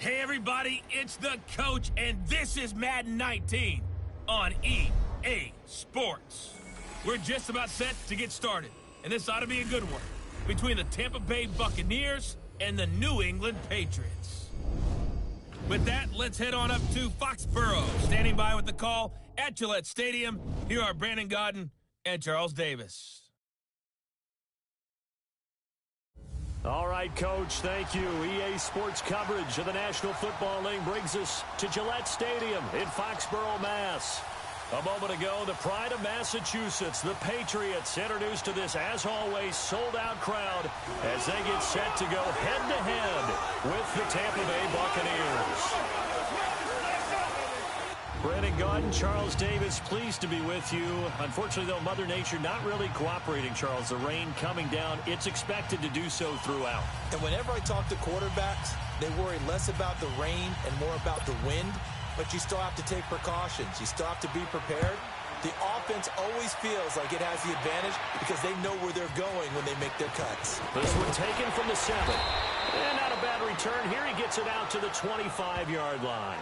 Hey everybody, it's the coach, and this is Madden 19 on EA Sports. We're just about set to get started, and this ought to be a good one between the Tampa Bay Buccaneers and the New England Patriots. With that, let's head on up to Foxborough. Standing by with the call at Gillette Stadium, here are Brandon Godden and Charles Davis. All right, Coach, thank you. EA Sports coverage of the National Football League brings us to Gillette Stadium in Foxborough, Mass. A moment ago, the pride of Massachusetts, the Patriots, introduced to this, as always, sold-out crowd as they get set to go head-to-head with the Tampa Bay Buccaneers. Brandon Godden, Charles Davis, pleased to be with you. Unfortunately, though, Mother Nature not really cooperating, Charles. The rain coming down, it's expected to do so throughout. And whenever I talk to quarterbacks, they worry less about the rain and more about the wind. But you still have to take precautions. You still have to be prepared. The offense always feels like it has the advantage because they know where they're going when they make their cuts. This one taken from the 7. And not a bad return. Here he gets it out to the 25-yard line.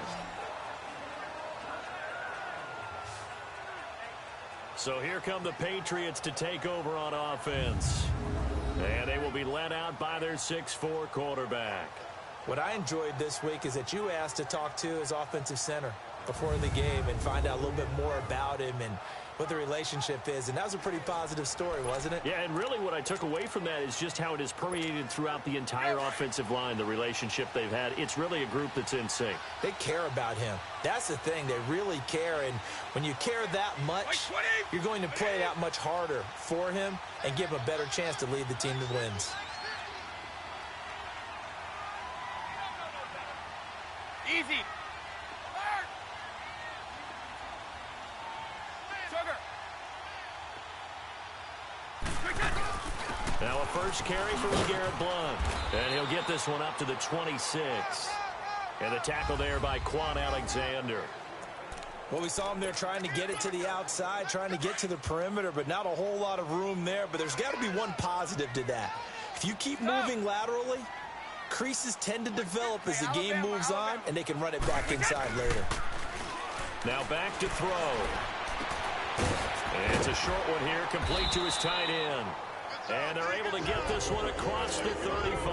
So here come the Patriots to take over on offense. And they will be led out by their 6'4" quarterback. What I enjoyed this week is that you asked to talk to his offensive center before the game and find out a little bit more about him and what the relationship is. And that was a pretty positive story, wasn't it? Yeah, and really what I took away from that is just how it has permeated throughout the entire offensive line, the relationship they've had. It's really a group that's in sync. They care about him. That's the thing. They really care. And when you care that much, you're going to play that much harder for him and give him a better chance to lead the team to wins. Easy. Now a first carry for Garrett Blunt. And he'll get this one up to the 26. And the tackle there by Quan Alexander. Well, we saw him there trying to get it to the outside, trying to get to the perimeter, but not a whole lot of room there. But there's got to be one positive to that. If you keep moving laterally, creases tend to develop as the game moves on, and they can run it back inside later. Now back to throw. And it's a short one here, complete to his tight end. And they're able to get this one across the 35.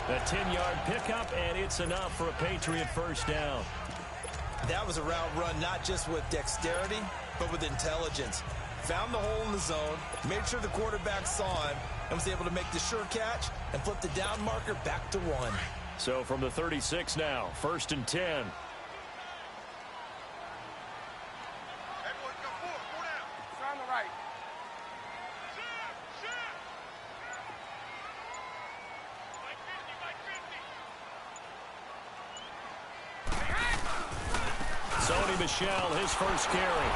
A 10-yard pickup, and it's enough for a Patriot first down. That was a route run not just with dexterity, but with intelligence. Found the hole in the zone, made sure the quarterback saw him, and was able to make the sure catch and flip the down marker back to 1. So from the 36 now, 1st and 10. Sony Michel, his first carry.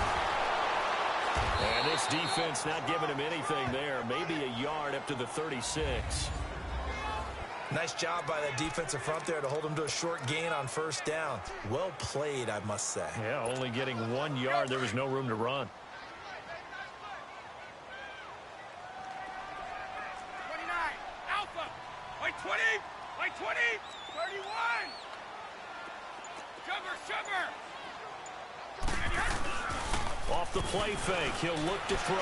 And this defense not giving him anything there. Maybe a yard up to the 36. Nice job by that defensive front there to hold him to a short gain on first down. Well played, I must say. Yeah, only getting 1 yard. There was no room to run. 29. Alpha. Like 20. Like 20. 31. Sugar. Off the play fake, he'll look to throw.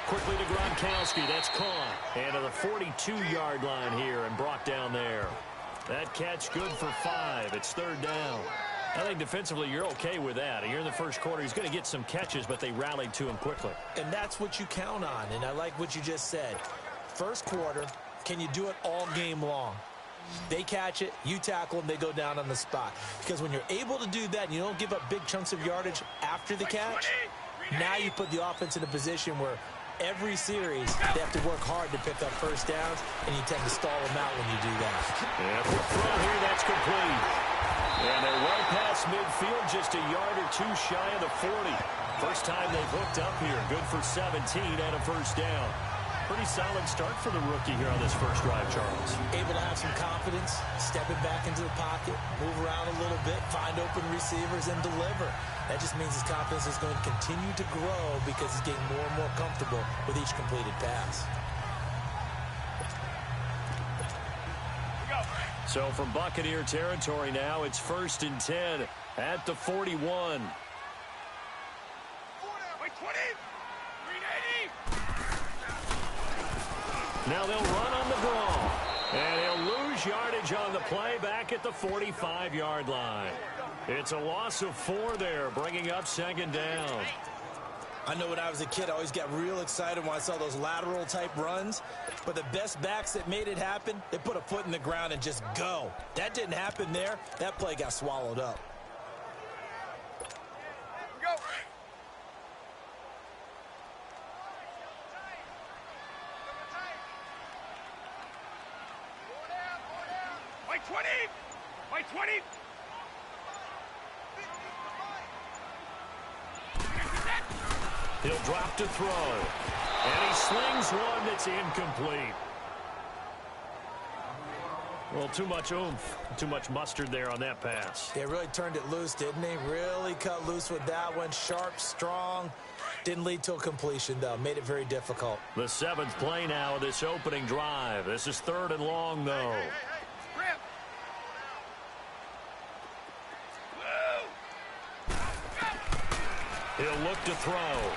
Quickly to Gronkowski, that's caught. And to the 42-yard line here and brought down there. That catch good for 5. It's 3rd down. I think defensively you're okay with that. Here in the first quarter, he's going to get some catches, but they rallied to him quickly. And that's what you count on, and I like what you just said. First quarter, can you do it all game long? They catch it, you tackle them, they go down on the spot. Because when you're able to do that and you don't give up big chunks of yardage after the catch, now you put the offense in a position where every series they have to work hard to pick up first downs, and you tend to stall them out when you do that. Yeah, quick throw here, that's complete. And they're well past midfield, just a yard or two shy of the 40. First time they've hooked up here, good for 17 and a first down. Pretty solid start for the rookie here on this first drive, Charles. Able to have some confidence, stepping back into the pocket, move around a little bit, find open receivers, and deliver. That just means his confidence is going to continue to grow because he's getting more and more comfortable with each completed pass. So So from Buccaneer territory now, it's 1st and 10 at the 41. Wait, 20. 380. Now they'll run on the draw. And he'll lose yardage on the play back at the 45-yard line. It's a loss of 4 there, bringing up 2nd down. I know when I was a kid, I always got real excited when I saw those lateral type runs. But the best backs that made it happen, they put a foot in the ground and just go. That didn't happen there. That play got swallowed up. Go. Wait, 20. Wait, 20. He'll drop to throw. And he slings one that's incomplete. Well, too much oomph, too much mustard there on that pass. They really turned it loose, didn't they? Really cut loose with that one. Sharp, strong. Didn't lead to a completion, though. Made it very difficult. The 7th play now of this opening drive. This is 3rd and long, though. Grip. He'll look to throw.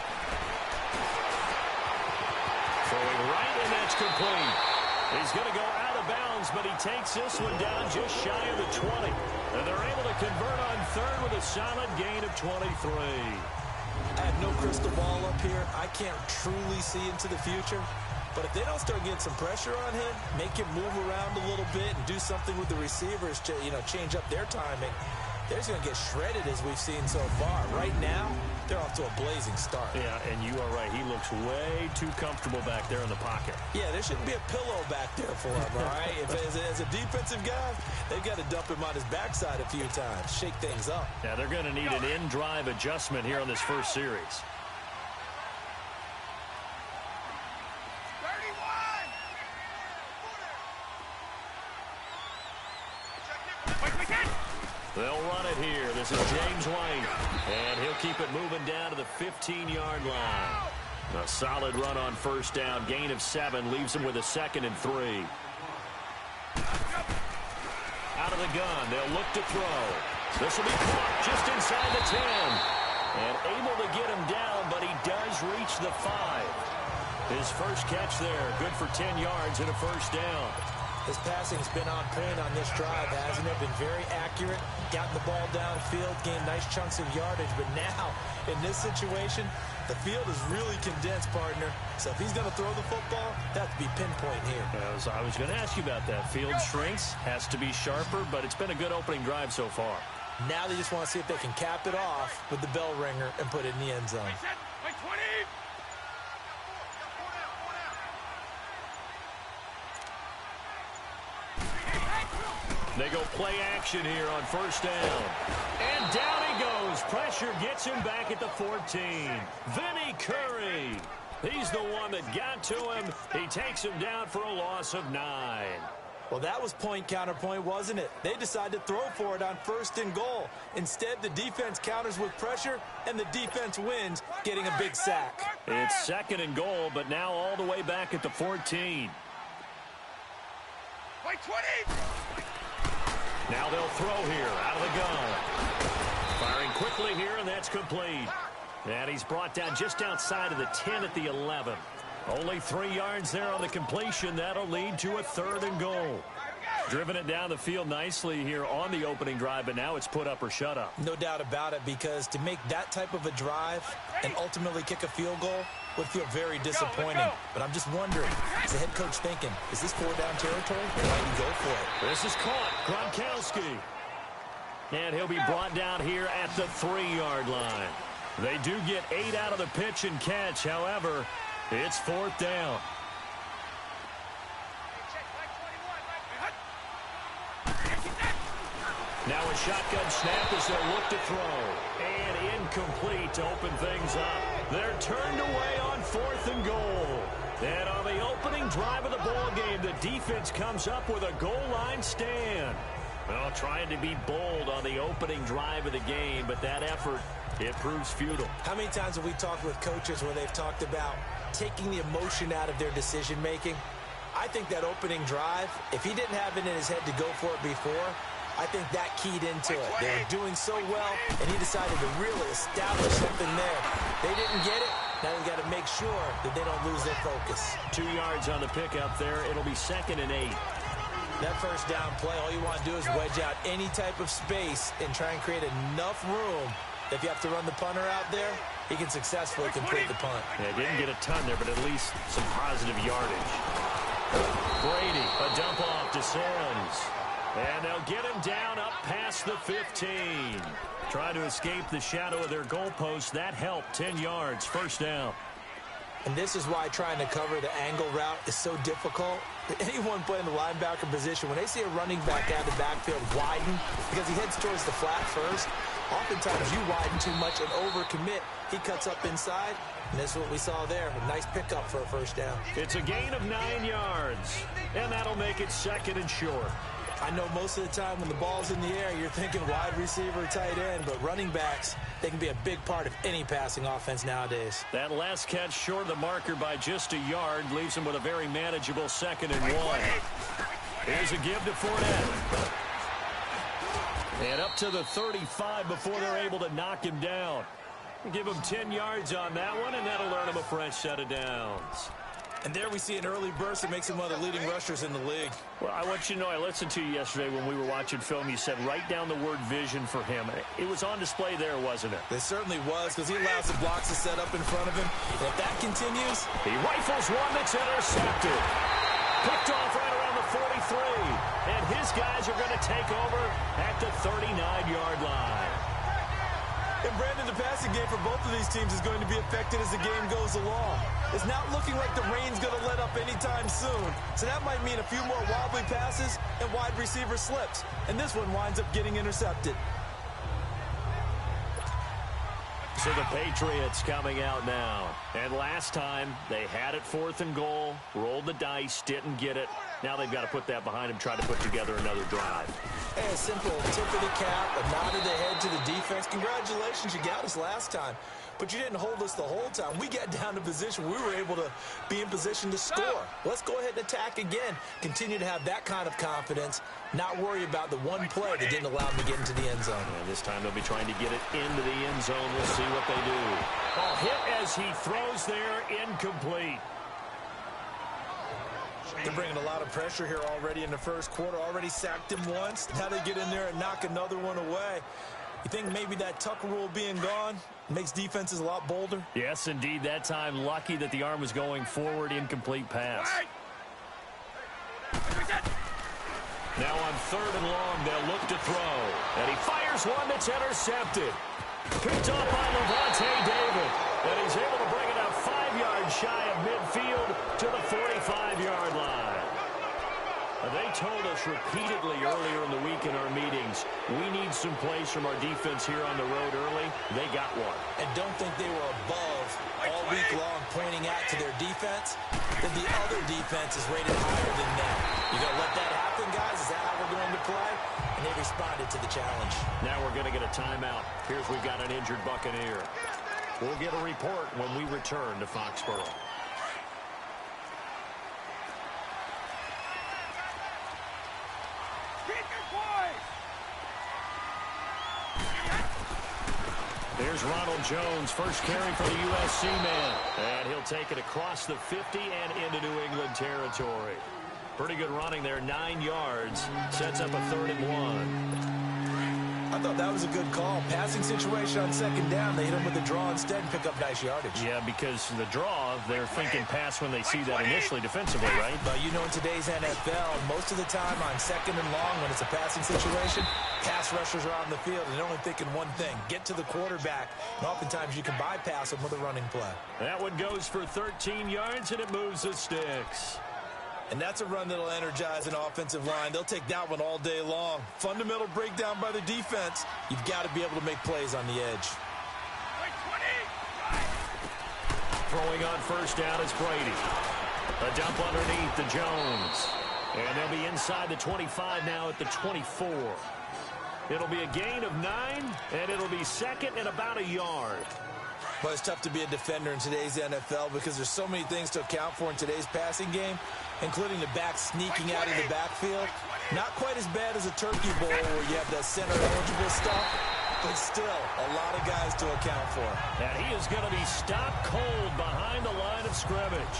Throwing right, and that's complete. He's going to go out of bounds, but he takes this one down just shy of the 20. And they're able to convert on 3rd with a solid gain of 23. I have no crystal ball up here. I can't truly see into the future. But if they don't start getting some pressure on him, make him move around a little bit and do something with the receivers to, change up their timing, they're just going to get shredded as we've seen so far. Right now, they're off to a blazing start. Yeah, and you are right. He looks way too comfortable back there in the pocket. Yeah, there shouldn't be a pillow back there for him, all right? As a defensive guy, they've got to dump him on his backside a few times, shake things up. Yeah, they're going to need an in-drive adjustment here on this first series. 31. They'll run it here. This is James White. And he'll keep it moving down to the 15-yard line. A solid run on 1st down. Gain of 7 leaves him with a 2nd and 3. Out of the gun. They'll look to throw. This will be caught just inside the 10. And able to get him down, but he does reach the 5. His first catch there. Good for 10 yards and a 1st down. His passing's been on point on this drive, hasn't it? Been very accurate, gotten the ball downfield, gained nice chunks of yardage. But now, in this situation, the field is really condensed, partner. So if he's going to throw the football, that would be pinpoint here. As I was going to ask you about that. Field shrinks, has to be sharper, but it's been a good opening drive so far. Now they just want to see if they can cap it off with the bell ringer and put it in the end zone. Wait, 20. They go play action here on 1st down. And down he goes. Pressure gets him back at the 14. Vinny Curry. He's the one that got to him. He takes him down for a loss of 9. Well, that was point counterpoint, wasn't it? They decided to throw for it on 1st and goal. Instead, the defense counters with pressure, and the defense wins, getting a big sack. It's 2nd and goal, but now all the way back at the 14. Wait, 20. Now they'll throw here out of the gun. Firing quickly here, and that's complete. And he's brought down just outside of the 10 at the 11. Only 3 yards there on the completion. That'll lead to a 3rd and goal. Driven it down the field nicely here on the opening drive, but now it's put up or shut up. No doubt about it, because to make that type of a drive and ultimately kick a field goal would feel very disappointing. But I'm just wondering, is the head coach thinking, is this 4-down territory, or might he go for it? This is caught. Gronkowski. And he'll be brought down here at the 3-yard line. They do get 8 out of the pitch and catch. However, it's 4th down. Now a shotgun snap as they'll look to throw. And incomplete to open things up. They're turned away on 4th and goal. And on the opening drive of the ball game, the defense comes up with a goal line stand. Well, trying to be bold on the opening drive of the game, but that effort, it proves futile. How many times have we talked with coaches where they've talked about taking the emotion out of their decision-making? I think that opening drive, if he didn't have it in his head to go for it before, I think that keyed into it. They were doing so well, and he decided to really establish something there. They didn't get it. Now they've got to make sure that they don't lose their focus. 2 yards on the pickup there. It'll be 2nd and 8. That first down play, all you want to do is wedge out any type of space and try and create enough room. If you have to run the punter out there, he can successfully complete the punt. Yeah, didn't get a ton there, but at least some positive yardage. Brady, a dump off descends. And they'll get him down up past the 15. Trying to escape the shadow of their goalpost. That helped. 10 yards, first down. And this is why trying to cover the angle route is so difficult. Anyone playing the linebacker position, when they see a running back out of the backfield widen, because he heads towards the flat first, oftentimes you widen too much and overcommit. He cuts up inside, and that's what we saw there. A nice pickup for a first down. It's a gain of 9 yards, and that'll make it 2nd and short. I know most of the time when the ball's in the air, you're thinking wide receiver, tight end, but running backs, they can be a big part of any passing offense nowadays. That last catch short of the marker by just a yard leaves him with a very manageable 2nd and 1. Here's a give to Fournette. And up to the 35 before they're able to knock him down. Give him 10 yards on that one, and that'll earn him a fresh set of downs. And there we see an early burst that makes him one of the leading rushers in the league. Well, I want you to know, I listened to you yesterday when we were watching film. You said write down the word vision for him. It was on display there, wasn't it? It certainly was, because he allows the blocks to set up in front of him. And if that continues, he rifles one that's intercepted. Picked off right around the 43. And his guys are going to take over at the 39-yard line. And Brandon, the passing game for both of these teams is going to be affected as the game goes along. It's not looking like the rain's going to let up anytime soon. So that might mean a few more wobbly passes and wide receiver slips. And this one winds up getting intercepted. So the Patriots coming out now. And last time, they had it 4th and goal, rolled the dice, didn't get it. Now they've got to put that behind them, try to put together another drive. Hey, a simple tip of the cap, a nod of the head to the defense. Congratulations, you got us last time. But you didn't hold us the whole time. We got down to position. We were able to be in position to score. Let's go ahead and attack again. Continue to have that kind of confidence. Not worry about the one play that didn't allow them to get into the end zone. And this time they'll be trying to get it into the end zone. We'll see what they do. A hit as he throws there, incomplete. They're bringing a lot of pressure here already in the first quarter. Already sacked him once. Now they get in there and knock another one away. You think maybe that Tucker rule being gone makes defenses a lot bolder? Yes, indeed. That time, lucky that the arm was going forward. Incomplete pass. Now on 3rd and long, they'll look to throw. And he fires one that's intercepted. Picked up by Levante David. And he's able to bring it up 5 yards shy of midfield to the 45-yard line. They told us repeatedly earlier in the week in our meetings, we need some plays from our defense here on the road early. They got one. And don't think they were above all week long pointing out to their defense that the other defense is rated higher than them. You going to let that happen, guys? Is that how we're going to play? And they responded to the challenge. Now we're going to get a timeout. Here's we've got an injured Buccaneer. We'll get a report when we return to Foxborough. There's Ronald Jones, first carry for the USC man. And he'll take it across the 50 and into New England territory. Pretty good running there, 9 yards. Sets up a 3rd and 1. I thought that was a good call. Passing situation on 2nd down. They hit him with the draw instead and pick up nice yardage. Yeah, because the draw, they're thinking pass when they see that initially defensively, right? But you know in today's NFL, most of the time on 2nd and long when it's a passing situation, pass rushers are on the field and they're only thinking one thing, get to the quarterback. And oftentimes you can bypass them with a running play. That one goes for 13 yards and it moves the sticks. And that's a run that'll energize an offensive line. They'll take that one all day long. Fundamental breakdown by the defense. You've got to be able to make plays on the edge. Throwing on first down is Brady. A dump underneath to Jones. And they'll be inside the 25 now at the 24. It'll be a gain of 9, and it'll be 2nd and about a yard. But it's tough to be a defender in today's NFL because there's so many things to account for in today's passing game. including the back sneaking out of the backfield. Not quite as bad as a turkey bowl where you have that center eligible stuff, but still a lot of guys to account for. And he is going to be stopped cold behind the line of scrimmage.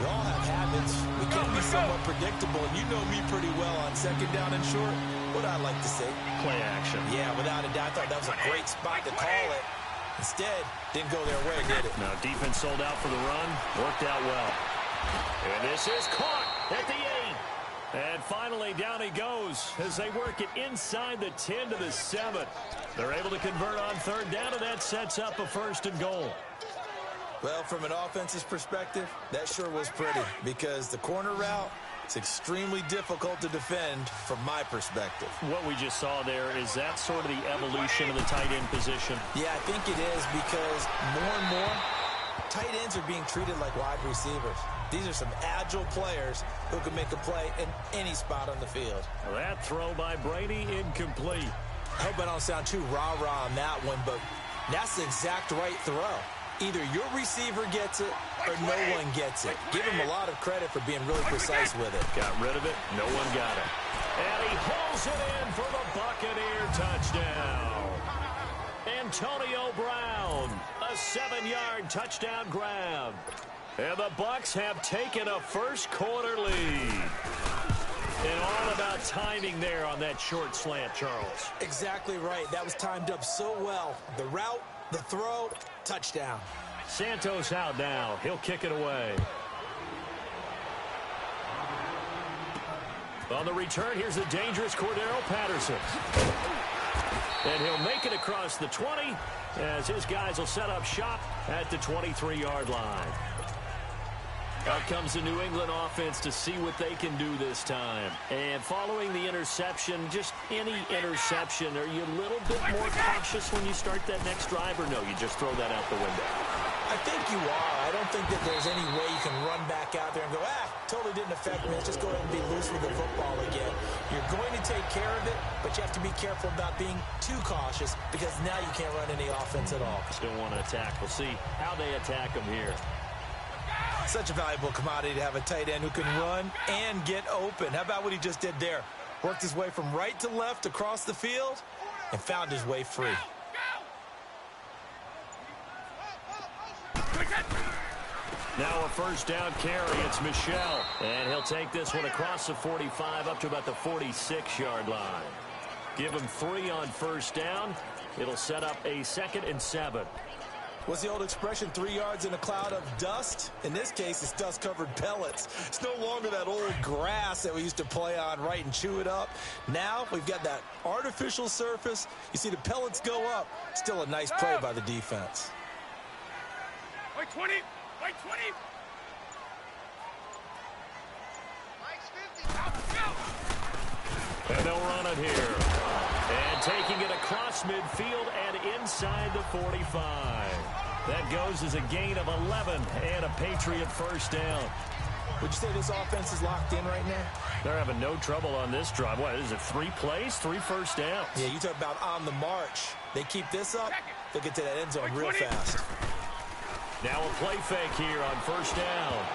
We all have habits. We can be somewhat predictable, and you know me pretty well on second down and short. What I like to say? Play action. Yeah, without a doubt, I thought that was a great spot to call it. Instead, didn't go their way, did it? Now, defense sold out for the run. Worked out well. And this is caught at the 8. And finally, down he goes as they work it inside the 10 to the 7. They're able to convert on third down, and that sets up a 1st and goal. Well, from an offense's perspective, that sure was pretty because the corner route, it's extremely difficult to defend from my perspective. What we just saw there, is that sort of the evolution of the tight end position? Yeah, I think it is because more and more, tight ends are being treated like wide receivers. These are some agile players who can make a play in any spot on the field. That throw by Brady incomplete. I hope I don't sound too rah-rah on that one, but that's the exact right throw. Either your receiver gets it or no one gets it. Give him a lot of credit for being really precise with it. Got rid of it. No one got it. And he hauls it in for the Buccaneer touchdown. Antonio Brown, a 7-yard touchdown grab. And the Bucs have taken a first-quarter lead. And all about timing there on that short slant, Charles. Exactly right. That was timed up so well. The route, the throw, touchdown. Santos out now. He'll kick it away. On the return, here's the dangerous Cordero Patterson. And he'll make it across the 20 as his guys will set up shop at the 23-yard line. Out comes the New England offense to see what they can do this time. And following the interception, just any interception, are you a little bit more cautious when you start that next drive, or no, you just throw that out the window? I think you are. I don't think that there's any way you can run back out there and go, totally didn't affect me. Let's just go ahead and be loose with the football again. You're going to take care of it, but you have to be careful about being too cautious because now you can't run any offense at all. Still want to attack. We'll see how they attack them here. Such a valuable commodity to have a tight end who can run and get open. How about what he just did there? Worked his way from right to left across the field and found his way free. Now a first down carry. It's Michel. And he'll take this one across the 45 up to about the 46-yard line. Give him 3 on first down. It'll set up a 2nd and 7. What's the old expression, 3 yards in a cloud of dust? In this case, it's dust-covered pellets. It's no longer that old grass that we used to play on, right, and chew it up. Now we've got that artificial surface. You see the pellets go up. Still a nice play by the defense. Wait 20. Wait 20. And they'll run it here. And taking it across midfield and inside the 45. That goes as a gain of 11 and a Patriot first down. Would you say this offense is locked in right now? They're having no trouble on this drive. What is it, 3 plays, 3 first downs? Yeah, you talk about on the march. They keep this up, they'll get to that end zone real fast. Now a play fake here on first down.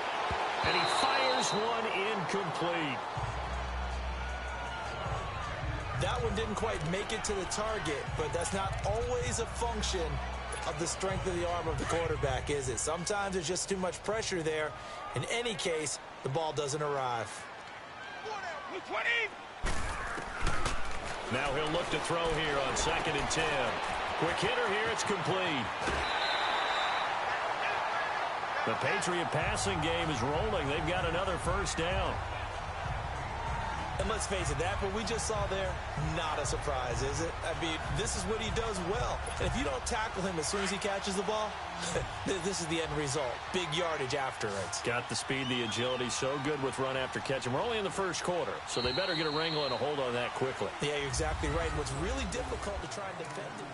And he fires one incomplete. That one didn't quite make it to the target, but that's not always a function of the strength of the arm of the quarterback, is it? Sometimes there's just too much pressure there. In any case, the ball doesn't arrive. Now he'll look to throw here on 2nd and 10. Quick hitter here, it's complete. The Patriot passing game is rolling. They've got another first down. And let's face it, that what we just saw there, not a surprise, is it? I mean, this is what he does well. And if you don't tackle him as soon as he catches the ball, this is the end result. Big yardage after it. Got the speed, the agility, so good with run after catch. And we're only in the first quarter, so they better get a wrangle and a hold on that quickly. Yeah, you're exactly right. What's really difficult to try and defend him.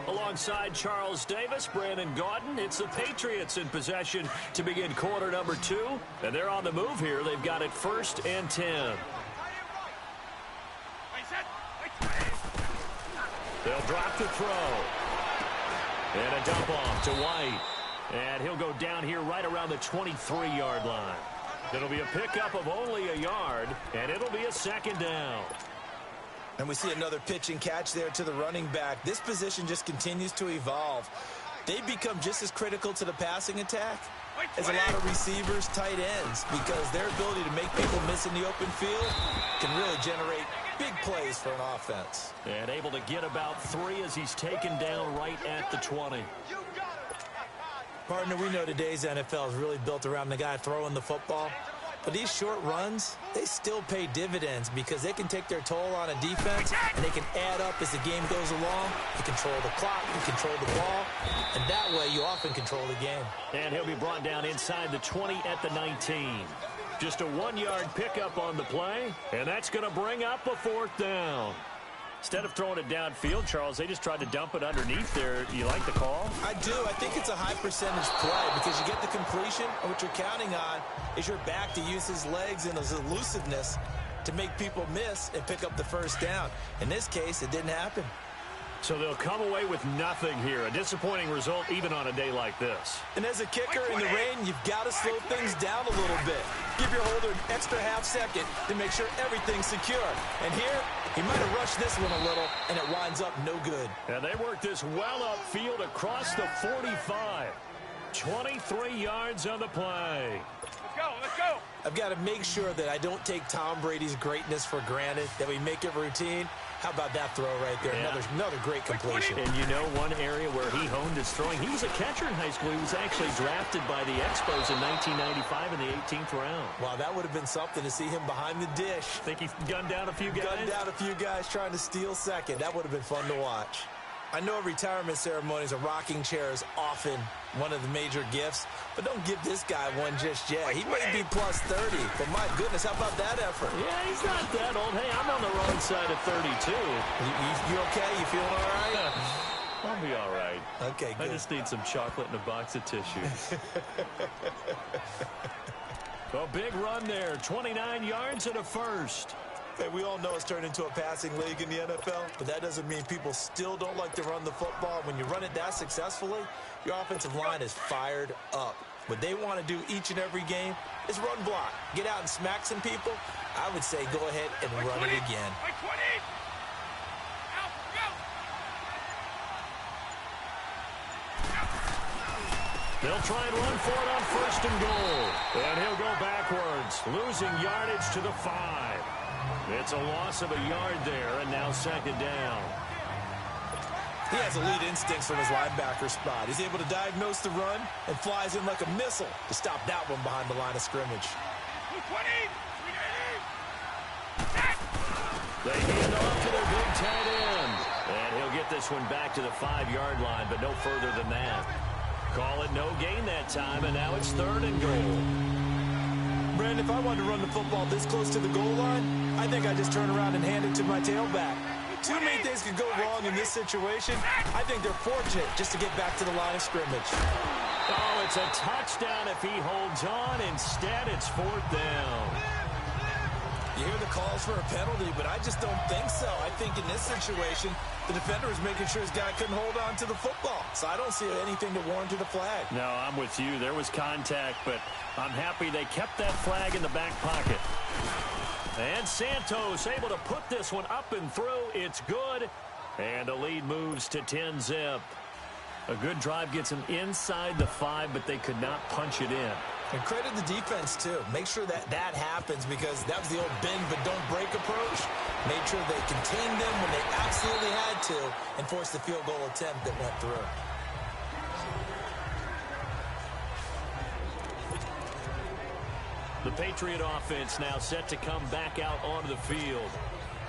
Alongside Charles Davis, Brandon Gaudin, it's the Patriots in possession to begin quarter number 2. And they're on the move here. They've got it 1st and 10. They'll drop the throw. And a dump off to White. And he'll go down here right around the 23-yard line. It'll be a pickup of only a yard, and it'll be a second down. And we see another pitch and catch there to the running back. This position just continues to evolve. They become just as critical to the passing attack as a lot of receivers, tight ends, because their ability to make people miss in the open field can really generate big plays for an offense. And able to get about 3 as he's taken down right at the 20. Partner, we know today's NFL is really built around the guy throwing the football. But these short runs, they still pay dividends because they can take their toll on a defense, and they can add up as the game goes along. You control the clock, you control the ball, and that way you often control the game. And he'll be brought down inside the 20 at the 19. Just a 1-yard pickup on the play, and that's going to bring up a 4th down. Instead of throwing it downfield, Charles, they just tried to dump it underneath there. You like the call? I do. I think it's a high percentage play because you get the completion, and what you're counting on is your back to use his legs and his elusiveness to make people miss and pick up the first down. In this case, it didn't happen. So they'll come away with nothing here. A disappointing result even on a day like this. And as a kicker in the rain, you've got to slow things down a little bit. Give your holder an extra half second to make sure everything's secure. And here, he might have rushed this one a little, and it winds up no good. And they work this well upfield across the 45. 23 yards on the play. Let's go, let's go. I've got to make sure that I don't take Tom Brady's greatness for granted, that we make it routine. How about that throw right there? Yeah. Another great completion. And you know one area where he honed his throwing? He was a catcher in high school. He was actually drafted by the Expos in 1995 in the 18th round. Wow, that would have been something to see him behind the dish. Think he gunned down a few guys? Gunned down a few guys trying to steal second. That would have been fun to watch. I know retirement ceremonies, a rocking chair is often one of the major gifts, but don't give this guy one just yet. He may be plus 30, but my goodness, how about that effort? Yeah, he's not that old. Hey, I'm on the wrong side of 32. You okay? You feeling all right? I'll be all right. Okay, good. I just need some chocolate and a box of tissues. A big run there, 29 yards and a first. Hey, we all know it's turned into a passing league in the NFL, but that doesn't mean people still don't like to run the football. When you run it that successfully, your offensive line is fired up. What they want to do each and every game is run block. Get out and smack some people. I would say go ahead and run it again. They'll try and run for it on 1st and goal. And he'll go backwards, losing yardage to the 5. It's a loss of a yard there, and now 2nd down. He has elite instincts from his linebacker spot. He's able to diagnose the run and flies in like a missile to stop that one behind the line of scrimmage. They hand off to their big tight end. And he'll get this one back to the 5-yard line, but no further than that. Call it no gain that time, and now it's 3rd and goal. Brandon, if I wanted to run the football this close to the goal line, I think I'd just turn around and hand it to my tailback. Too many things could go wrong in this situation. I think they're fortunate just to get back to the line of scrimmage. Oh, it's a touchdown if he holds on. Instead, it's 4th down. You hear the calls for a penalty, but I just don't think so. I think in this situation, the defender was making sure his guy couldn't hold on to the football. So I don't see anything to warrant a flag. No, I'm with you. There was contact, but I'm happy they kept that flag in the back pocket. And Santos able to put this one up and through. It's good. And the lead moves to 10-zip. A good drive gets them inside the 5, but they could not punch it in. And credit the defense, too. Make sure that that happens because that was the old bend but don't break approach. Made sure they contained them when they absolutely had to and forced the field goal attempt that went through. The Patriot offense now set to come back out onto the field.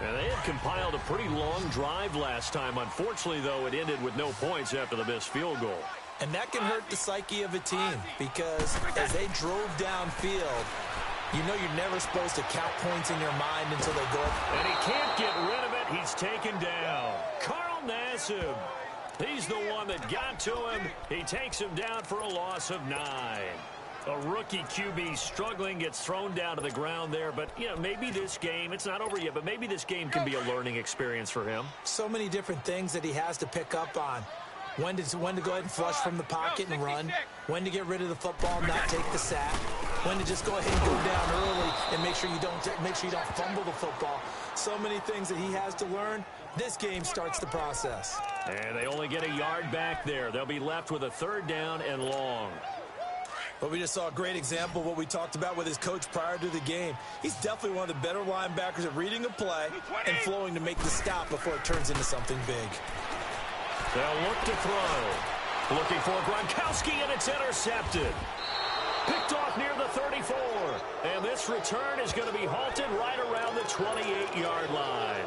And they had compiled a pretty long drive last time. Unfortunately, though, it ended with no points after the missed field goal. And that can hurt the psyche of a team because as they drove downfield, you know you're never supposed to count points in your mind until they go up. And he can't get rid of it. He's taken down. Carl Nassib. He's the one that got to him. He takes him down for a loss of 9. A rookie QB struggling, gets thrown down to the ground there. But, you know, maybe this game, it's not over yet, but maybe this game can be a learning experience for him. So many different things that he has to pick up on. When to go ahead and flush from the pocket and run. When to get rid of the football and not take the sack. when to just go ahead and go down early and make sure you don't fumble the football. So many things that he has to learn. This game starts the process. And they only get a yard back there. They'll be left with a 3rd down and long. But we just saw a great example of what we talked about with his coach prior to the game. He's definitely one of the better linebackers at reading a play and flowing to make the stop before it turns into something big. They'll look to throw. Looking for Gronkowski, and it's intercepted. Picked off near the 34. And this return is going to be halted right around the 28-yard line.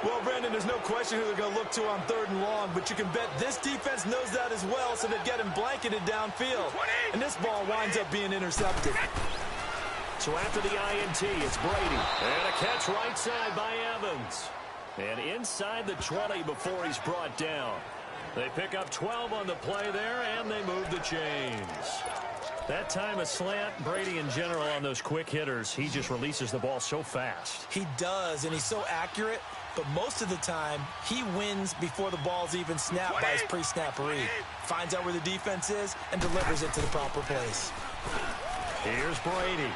Well, Brandon, there's no question who they're going to look to on 3rd and long, but you can bet this defense knows that as well, so they get him blanketed downfield. And this ball winds up being intercepted. So after the INT, it's Brady. And a catch right side by Evans. And inside the 20 before he's brought down. They pick up 12 on the play there, and they move the chains. That time a slant, Brady in general on those quick hitters, he just releases the ball so fast. He does, and he's so accurate, but most of the time, he wins before the ball's even snapped by his pre-snap read. Finds out where the defense is and delivers it to the proper place. Here's Brady.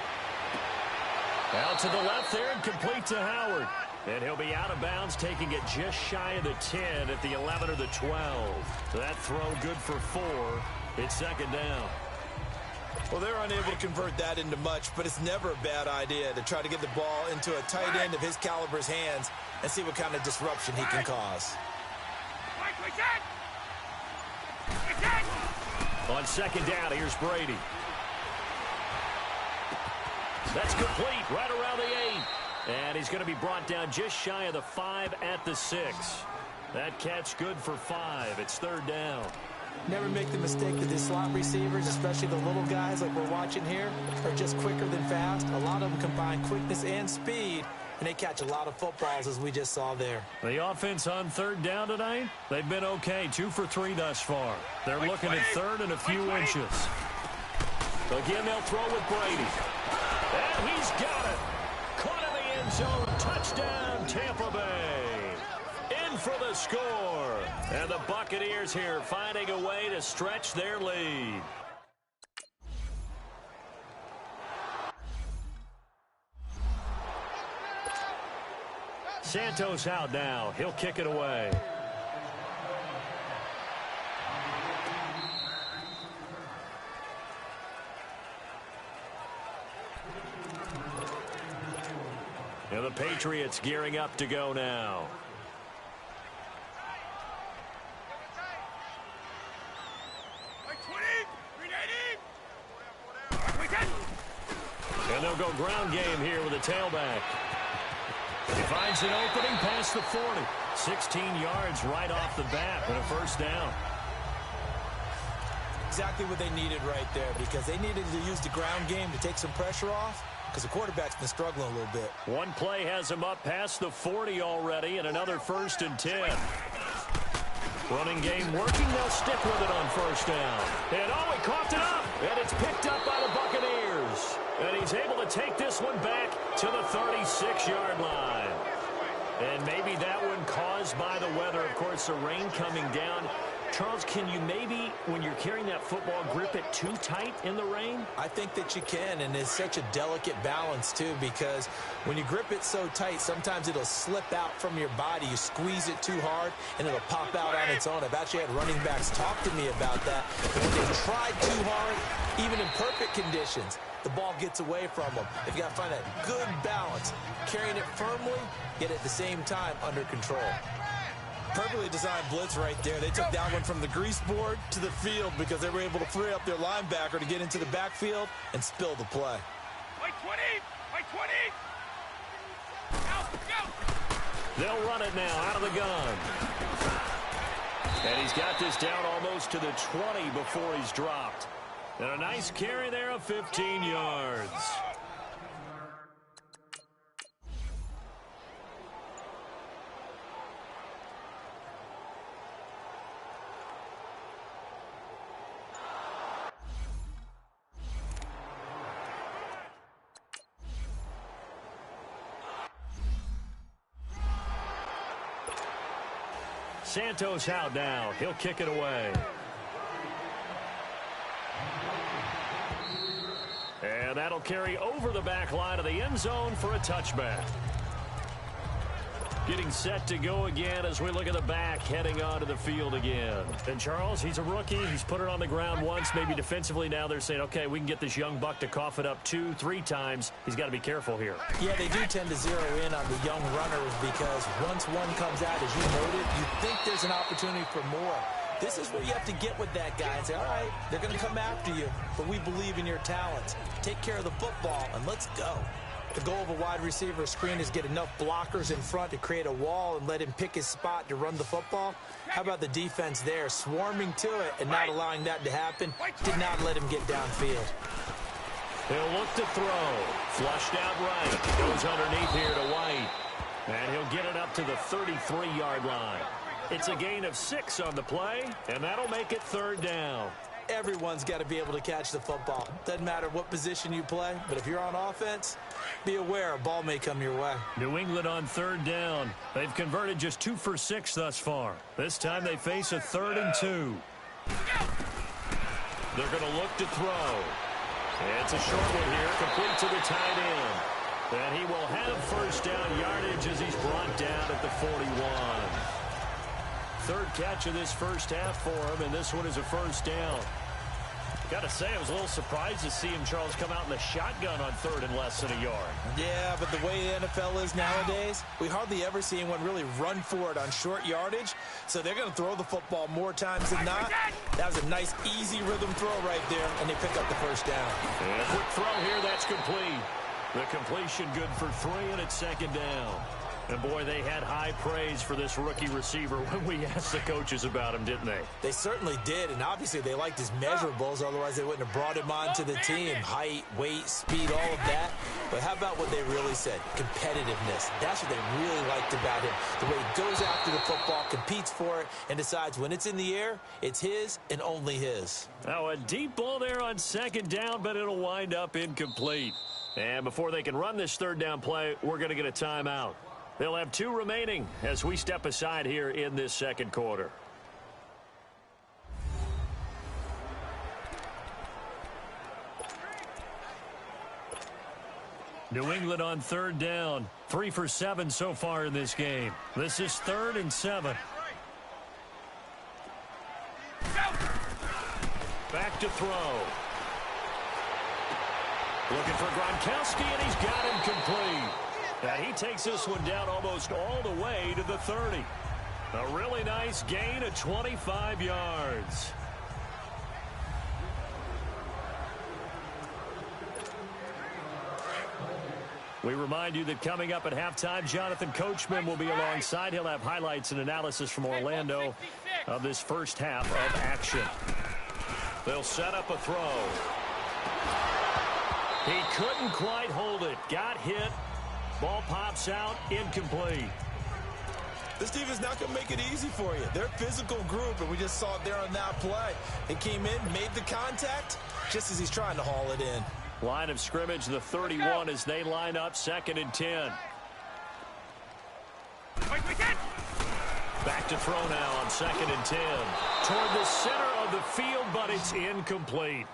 Out to the left there and complete to Howard. And he'll be out of bounds, taking it just shy of the 10 at the 11 or the 12. That throw good for 4. It's 2nd down. Well, they're unable to convert that into much, but it's never a bad idea to try to get the ball into a tight end of his caliber's hands and see what kind of disruption he can cause. On 2nd down, here's Brady. That's complete right around the 8. And he's going to be brought down just shy of the 5 at the 6. That catch good for 5. It's 3rd down. Never make the mistake that the slot receivers, especially the little guys like we're watching here, are just quicker than fast. A lot of them combine quickness and speed, and they catch a lot of footballs, as we just saw there. The offense on 3rd down tonight, they've been okay. 2 for 3 thus far. They're looking at 3rd and a few inches. Again, they'll throw with Brady. And he's got it. Caught in the end zone. Touchdown, Tampa Bay. In for the score. And the Buccaneers here finding a way to stretch their lead. Santos out now. He'll kick it away. And the Patriots gearing up to go now. And they'll go ground game here with a tailback. He finds an opening past the 40. 16 yards right off the bat and a 1st down. Exactly what they needed right there, because they needed to use the ground game to take some pressure off, because the quarterback's been struggling a little bit. One play has him up past the 40 already, and another 1st and 10. Running game working. They'll stick with it on 1st down. And oh, he coughed it up, and it's picked up by the Buccaneers. And he's able to take this one back to the 36-yard line. And maybe that one caused by the weather. Of course, the rain coming down. Charles, can you maybe, when you're carrying that football, grip it too tight in the rain? I think that you can, and it's such a delicate balance, too, because when you grip it so tight, sometimes it'll slip out from your body. You squeeze it too hard, and it'll pop out on its own. I've actually had running backs talk to me about that. And when they've tried too hard, even in perfect conditions, the ball gets away from them. If you got to find that good balance, carrying it firmly, yet at the same time under control. Perfectly designed blitz right there. They took that one from the grease board to the field because they were able to free up their linebacker to get into the backfield and spill the play. White 20! White 20! Go! Go! They'll run it now out of the gun. And he's got this down almost to the 20 before he's dropped. And a nice carry there of 15 yards. Santos out now. He'll kick it away. That'll carry over the back line of the end zone for a touchback. Getting set to go again as we look at the back heading onto the field again. And Charles, he's a rookie. He's put it on the ground once, maybe defensively. Now they're saying, okay, we can get this young buck to cough it up 2-3 times. He's got to be careful here. Yeah, they do tend to zero in on the young runners because once one comes out, as you noted, you think there's an opportunity for more. This is where you have to get with that guy and say, all right, they're going to come after you, but we believe in your talents. Take care of the football, and let's go. The goal of a wide receiver screen is get enough blockers in front to create a wall and let him pick his spot to run the football. How about the defense there, swarming to it and not allowing that to happen? Did not let him get downfield. He'll look to throw. Flushed out right. Goes underneath here to White. And he'll get it up to the 33-yard line. It's a gain of 6 on the play, and that'll make it 3rd down. Everyone's got to be able to catch the football. Doesn't matter what position you play, but if you're on offense, be aware a ball may come your way. New England on 3rd down. They've converted just 2 for 6 thus far. This time they face a 3rd and 2. They're going to look to throw. It's a short one here, complete to the tight end. And he will have 1st down yardage as he's brought down at the 41. 3rd catch of this first half for him, and this one is a 1st down. Got to say, I was a little surprised to see him, Charles, come out in the shotgun on 3rd and less than a yard. Yeah, but the way the NFL is nowadays, we hardly ever see anyone really run for it on short yardage, so they're going to throw the football more times than not. That was a nice, easy rhythm throw right there, and they pick up the 1st down. And a quick throw here, that's complete. The completion good for 3, and it's 2nd down. And, boy, they had high praise for this rookie receiver when we asked the coaches about him, didn't they? They certainly did, and obviously they liked his measurables. Otherwise, they wouldn't have brought him onto the team. Height, weight, speed, all of that. But how about what they really said? Competitiveness. That's what they really liked about him. The way he goes after the football, competes for it, and decides when it's in the air, it's his and only his. Now, a deep ball there on 2nd down, but it'll wind up incomplete. And before they can run this 3rd down play, we're going to get a timeout. They'll have 2 remaining as we step aside here in this 2nd quarter. New England on 3rd down. 3 for 7 so far in this game. This is 3rd and 7. Back to throw. Looking for Gronkowski, and he's got him complete. Now he takes this one down almost all the way to the 30. A really nice gain of 25 yards. We remind you that coming up at halftime, Jonathan Coachman will be alongside. He'll have highlights and analysis from Orlando of this first half of action. They'll set up a throw. He couldn't quite hold it. Got hit. Ball pops out, incomplete. This team is not going to make it easy for you. They're a physical group, and we just saw it there on that play. They came in, made the contact, just as he's trying to haul it in. Line of scrimmage, the 31 as they line up 2nd and 10. Back to throw now on 2nd and 10. Toward the center of the field, but it's incomplete.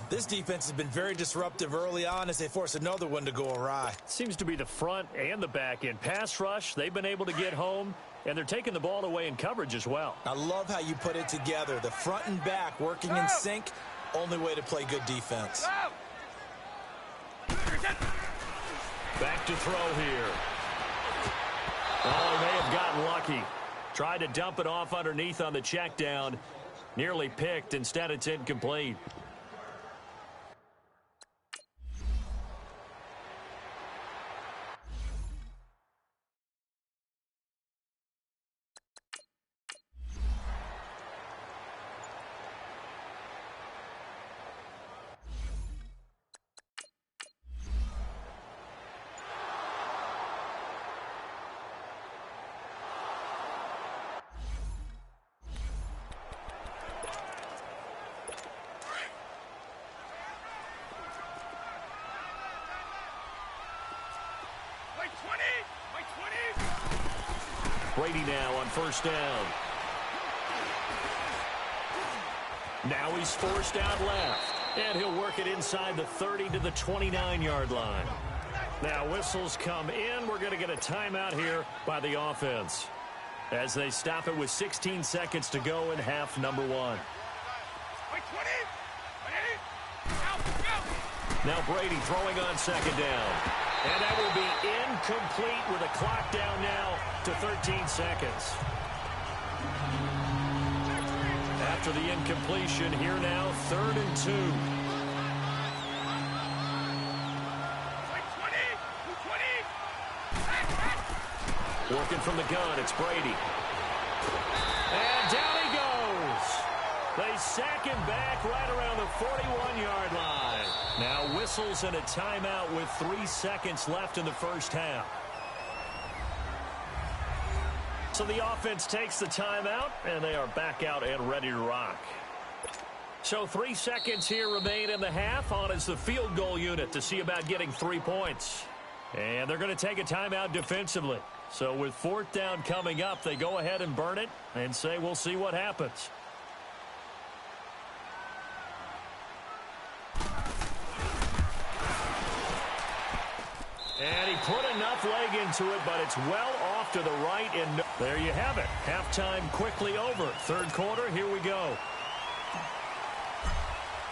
This defense has been very disruptive early on as they force another one to go awry. Seems to be the front and the back end. Pass rush, they've been able to get home, and they're taking the ball away in coverage as well. I love how you put it together. The front and back working in sync, only way to play good defense. Back to throw here. Oh, they may have gotten lucky. Tried to dump it off underneath on the check down. Nearly picked. Instead, it's incomplete. Brady now on 1st down. Now he's forced out left. And he'll work it inside the 30 to the 29-yard line. Now whistles come in. We're going to get a timeout here by the offense as they stop it with 16 seconds to go in half number 1. Now Brady throwing on second down. And that will be incomplete with a clock down now to 13 seconds. After the incompletion, here now, 3rd and 2. Working from the gun, it's Brady. And down he goes. They sack him back right around the 41-yard line. Now whistles and a timeout with 3 seconds left in the first half. So the offense takes the timeout, and they are back out and ready to rock. So 3 seconds here remain in the half. On is the field goal unit to see about getting 3 points. And they're going to take a timeout defensively. So with 4th down coming up, they go ahead and burn it and say we'll see what happens. And he put enough leg into it, but it's well off to the right. And there you have it. Halftime quickly over. 3rd quarter, here we go.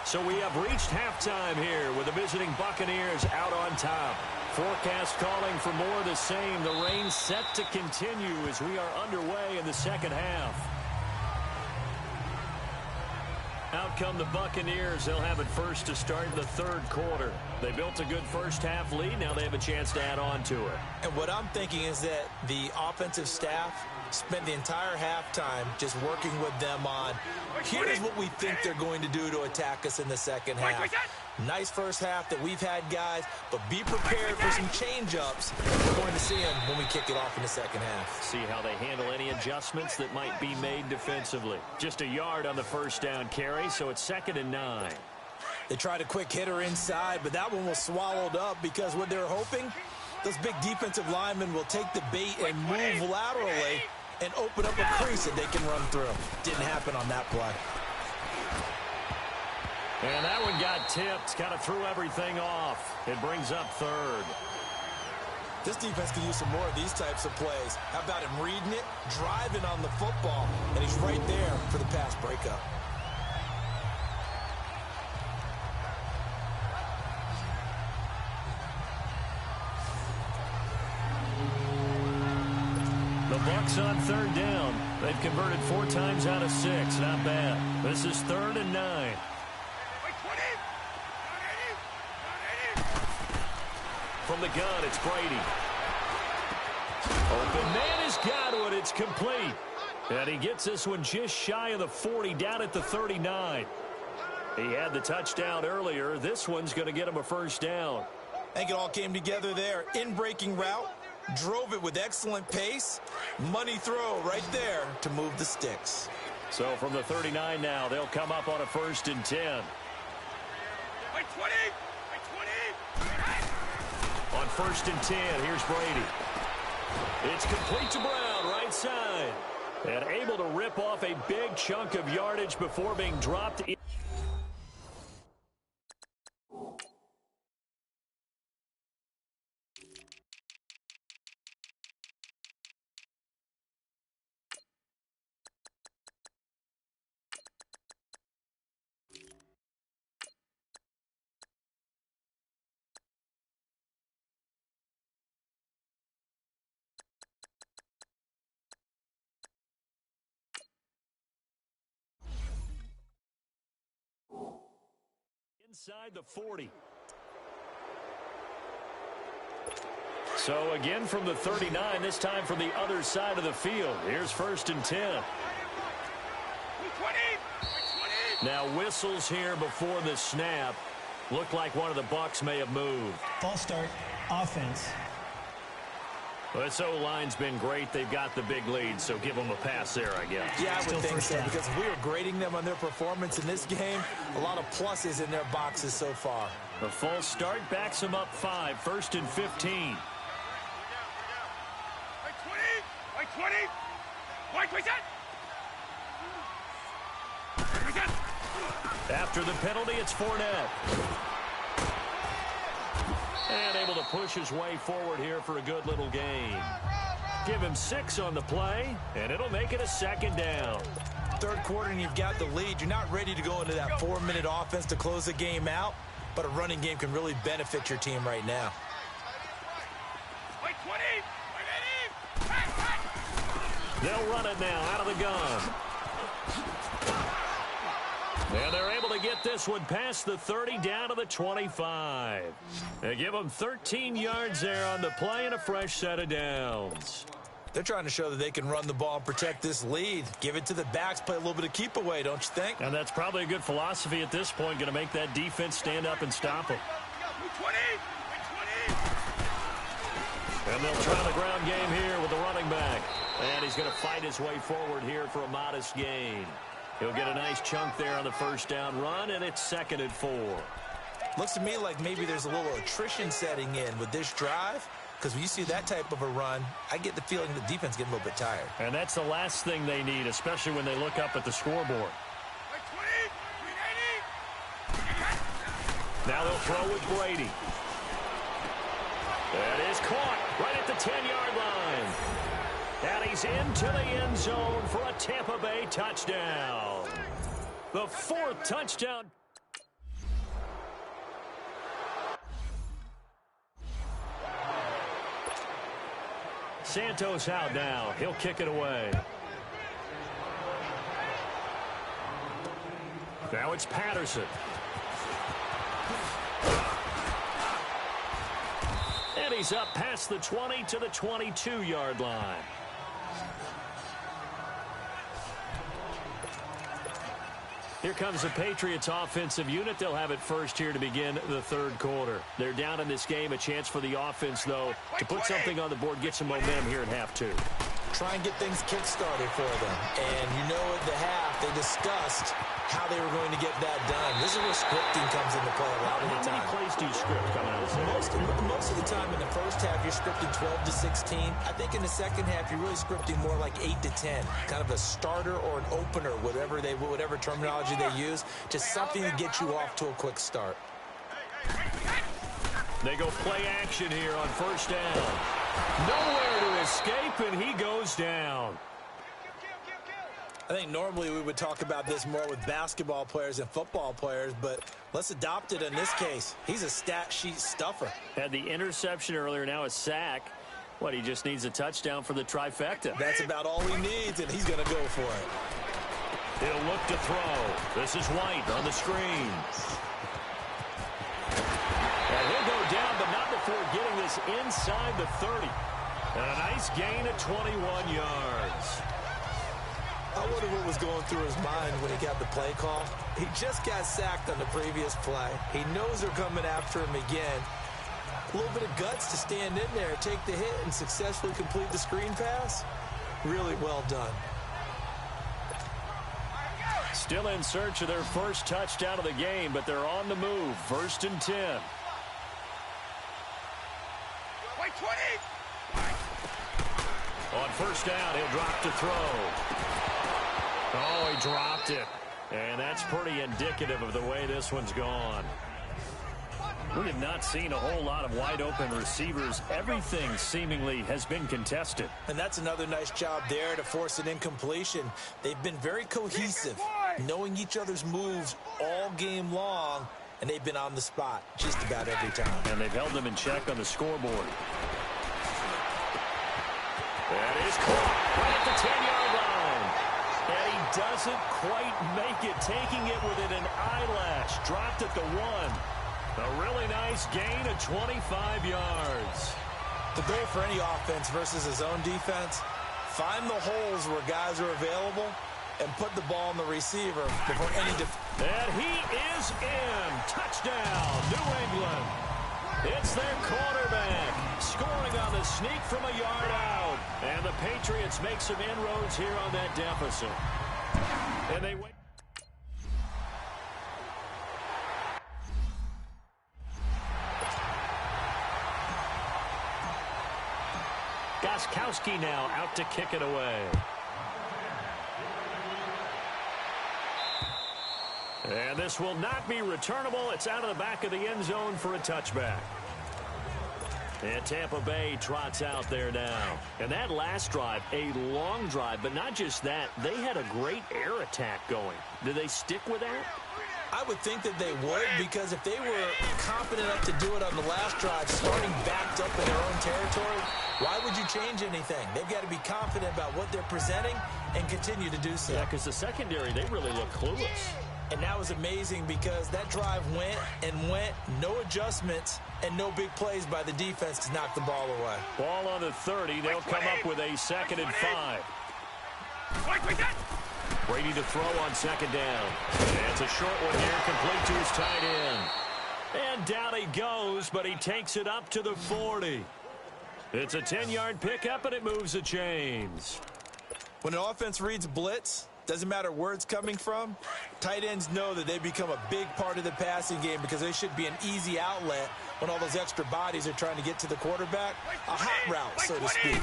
So we have reached halftime here with the visiting Buccaneers out on top. Forecast calling for more of the same. The rain set to continue as we are underway in the second half. Out come the Buccaneers. They'll have it first to start the 3rd quarter. They built a good first half lead. Now they have a chance to add on to it. And what I'm thinking is that the offensive staff spent the entire halftime just working with them on, here's what we think they're going to do to attack us in the second half. Nice first half that we've had, guys, but be prepared for some change-ups. We're going to see them when we kick it off in the second half. See how they handle any adjustments that might be made defensively. Just a yard on the first down carry, so it's 2nd and 9. They tried a quick hitter inside, but that one was swallowed up because what they're hoping, those big defensive linemen will take the bait and move laterally and open up a crease that they can run through. Didn't happen on that play. And that one got tipped. Kind of threw everything off. It brings up 3rd. This defense could use some more of these types of plays. How about him reading it, driving on the football, and he's right there for the pass breakup. The Bucs on 3rd down. They've converted 4 times out of 6. Not bad. This is 3rd and 9. From the gun, it's Brady. Open man has got it. It's complete. And he gets this one just shy of the 40, down at the 39. He had the touchdown earlier. This one's going to get him a first down. I think it all came together there. In-breaking route. Drove it with excellent pace. Money throw right there to move the sticks. So from the 39 now, they'll come up on a 1st and 10. On 1st and 10, here's Brady. It's complete to Brown, right side. And able to rip off a big chunk of yardage before being dropped in. Inside the 40. So again from the 39, this time from the other side of the field. Here's 1st and 10. Now whistles here before the snap. Looked like one of the Bucs may have moved. False start, offense. Well, this O-line's been great. They've got the big lead, so give them a pass there, I guess. Yeah, I would think so, because if we were grading them on their performance in this game, a lot of pluses in their boxes so far. The false start backs them up 5, 1st and 15. After the penalty, it's Fournette. And able to push his way forward here for a good little gain. Give him 6 on the play, and it'll make it a 2nd down. Third quarter, and you've got the lead. You're not ready to go into that 4-minute offense to close the game out, but a running game can really benefit your team right now. They'll run it now out of the gun. And they're able to get this one past the 30 down to the 25. They give them 13 yards there on the play and a fresh set of downs. They're trying to show that they can run the ball and protect this lead. Give it to the backs, play a little bit of keep away, don't you think? And that's probably a good philosophy at this point, going to make that defense stand up and stop them. And they'll try the ground game here with the running back. And he's going to fight his way forward here for a modest gain. He'll get a nice chunk there on the first down run, and it's 2nd and 4. Looks to me like maybe there's a little attrition setting in with this drive, because when you see that type of a run, I get the feeling the defense getting a little bit tired. And that's the last thing they need, especially when they look up at the scoreboard. Now they'll throw with Brady. That is caught right at the 10-yard line. And he's into the end zone for a Tampa Bay touchdown. The 4th touchdown. Santos out now. He'll kick it away. Now it's Patterson. And he's up past the 20 to the 22-yard line. Here comes the Patriots offensive unit. They'll have it first here to begin the third quarter. They're down in this game. A chance for the offense, though, to put something on the board, get some momentum here at half 2. Try and get things kick-started for them. And you know at the half, they discussed how they were going to get that done. This is where scripting comes into play a lot of the time. How many plays do you script coming out of this? Most of the time in the first half, you're scripting 12 to 16. I think in the second half, you're really scripting more like 8 to 10. Kind of a starter or an opener, whatever terminology they use. Just something to get you off to a quick start. They go play action here on first down. Nowhere to escape, and he goes down. I think normally we would talk about this more with basketball players and football players, but let's adopt it in this case. He's a stat sheet stuffer. Had the interception earlier, now a sack. What, he just needs a touchdown for the trifecta. That's about all he needs, and he's going to go for it. He'll look to throw. This is White on the screen. And he'll go down, but not before getting this inside the 30. And a nice gain of 21 yards. I wonder what was going through his mind when he got the play call. He just got sacked on the previous play. He knows they're coming after him again. A little bit of guts to stand in there, take the hit, and successfully complete the screen pass. Really well done. Still in search of their first touchdown of the game, but they're on the move. 1st and 10. On first down, he'll drop to throw. Oh, he dropped it. And that's pretty indicative of the way this one's gone. We have not seen a whole lot of wide-open receivers. Everything seemingly has been contested. And that's another nice job there to force an incompletion. They've been very cohesive, knowing each other's moves all game long, and they've been on the spot just about every time. And they've held them in check on the scoreboard. That is caught right at the 10-yard line. And he doesn't quite make it, taking it within an eyelash. Dropped at the 1. A really nice gain of 25 yards. The goal for any offense versus his own defense, find the holes where guys are available and put the ball on the receiver before any And he is in. Touchdown, New England. It's their quarterback scoring on the sneak from a yard out. And the Patriots make some inroads here on that deficit. And they win. Gostkowski now out to kick it away. And this will not be returnable. It's out of the back of the end zone for a touchback. And Tampa Bay trots out there now. And that last drive, a long drive, but not just that. They had a great air attack going. Do they stick with that? I would think that they would, because if they were confident enough to do it on the last drive, starting backed up in their own territory, why would you change anything? They've got to be confident about what they're presenting and continue to do so. Yeah, because the secondary, they really look clueless. And that was amazing because that drive went and went, no adjustments, and no big plays by the defense to knock the ball away. Ball on the 30. They'll come up with a 2nd and 5. Brady to throw on 2nd down. And it's a short one here, complete to his tight end. And down he goes, but he takes it up to the 40. It's a 10-yard pickup, and it moves the chains. When an offense reads blitz, doesn't matter where it's coming from, tight ends know that they become a big part of the passing game because they should be an easy outlet when all those extra bodies are trying to get to the quarterback. A hot route, so to speak.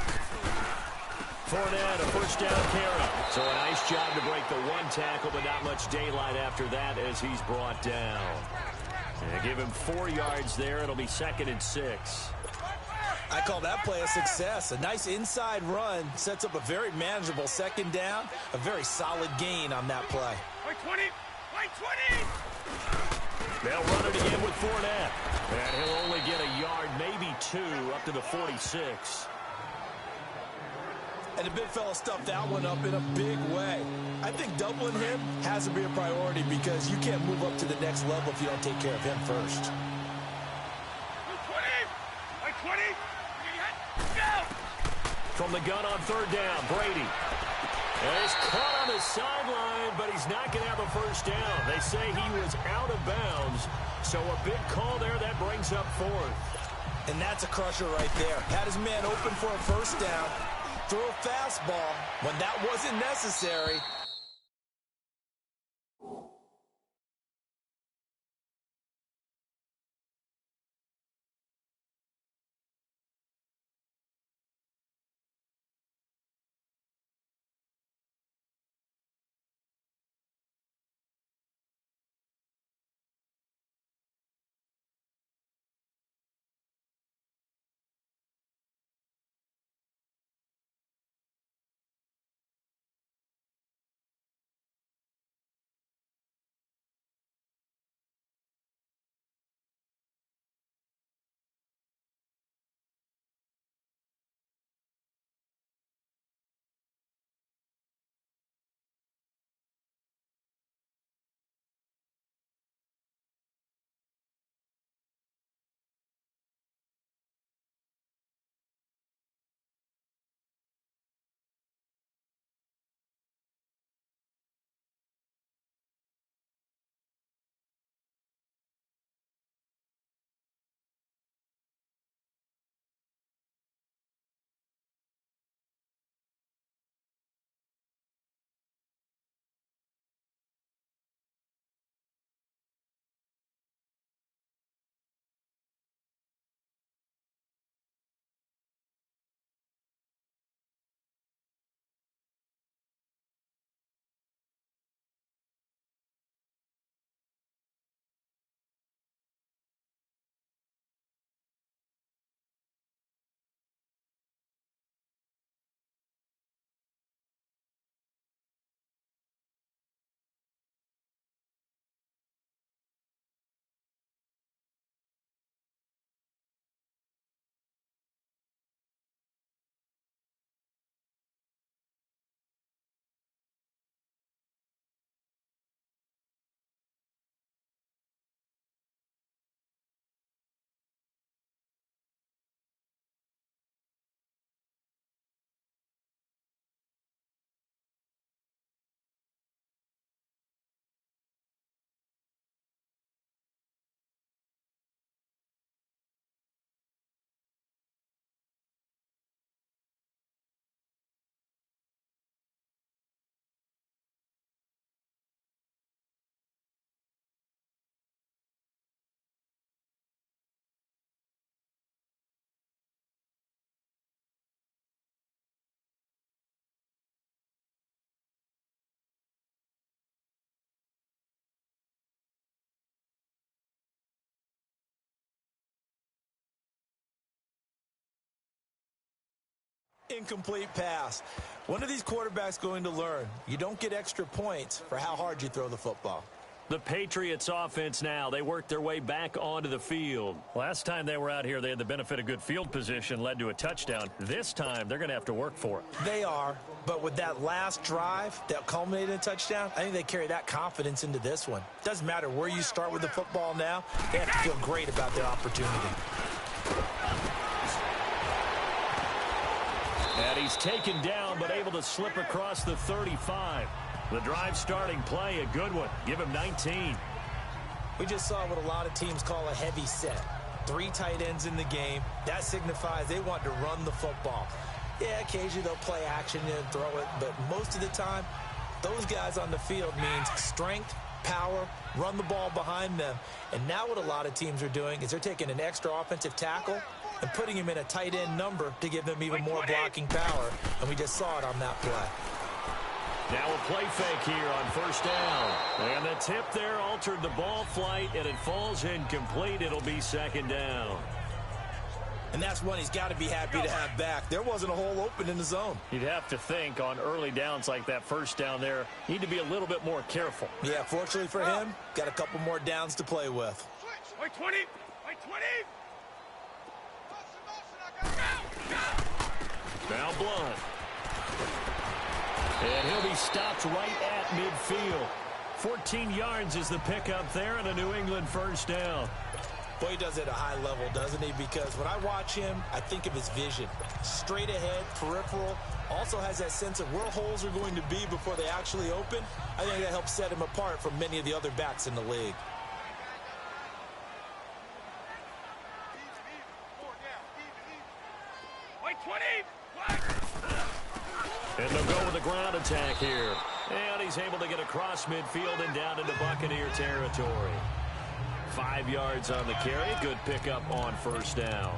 Fournette, a first down carry. So a nice job to break the one tackle, but not much daylight after that as he's brought down. And give him 4 yards there. It'll be 2nd and 6. I call that play a success. A nice inside run sets up a very manageable 2nd down. A very solid gain on that play. 20! 20! They'll run it again with Fournette. And he'll only get a yard, maybe 2, up to the 46. And the big fella stuffed that one up in a big way. I think doubling him has to be a priority because you can't move up to the next level if you don't take care of him first. 20! From the gun on 3rd down, Brady. And he's caught on the sideline, but he's not going to have a first down. They say he was out of bounds, so a big call there that brings up 4th. And that's a crusher right there. Had his man open for a first down, threw a fastball when that wasn't necessary. Incomplete pass. When are these quarterbacks going to learn? You don't get extra points for how hard you throw the football. The Patriots offense now. They worked their way back onto the field. Last time they were out here, they had the benefit of good field position, led to a touchdown. This time, they're going to have to work for it. They are, but with that last drive that culminated in a touchdown, I think they carry that confidence into this one. Doesn't matter where you start with the football now. They have to feel great about their opportunity. And he's taken down, but able to slip across the 35. The drive starting play, a good one. Give him 19. We just saw what a lot of teams call a heavy set. 3 tight ends in the game. That signifies they want to run the football. Yeah, occasionally they'll play action and throw it, but most of the time, those guys on the field means strength, power, run the ball behind them. And now what a lot of teams are doing is they're taking an extra offensive tackle and putting him in a tight end number to give them even more blocking power. And we just saw it on that play. Now a play fake here on first down. And the tip there altered the ball flight, and it falls incomplete. It'll be second down. And that's one he's got to be happy to have back. There wasn't a hole open in the zone. You'd have to think on early downs like that first down there, need to be a little bit more careful. Yeah, fortunately for him, got a couple more downs to play with. Wait 20! Wait 20! Now Blunt. And he'll be stopped right at midfield. 14 yards is the pickup there, and a New England first down. Boy, he does it at a high level, doesn't he? Because when I watch him, I think of his vision. Straight ahead, peripheral. Also has that sense of where holes are going to be before they actually open. I think that helps set him apart from many of the other backs in the league. Wait 20! And they'll go with a ground attack here. And he's able to get across midfield and down into Buccaneer territory. 5 yards on the carry. Good pickup on first down.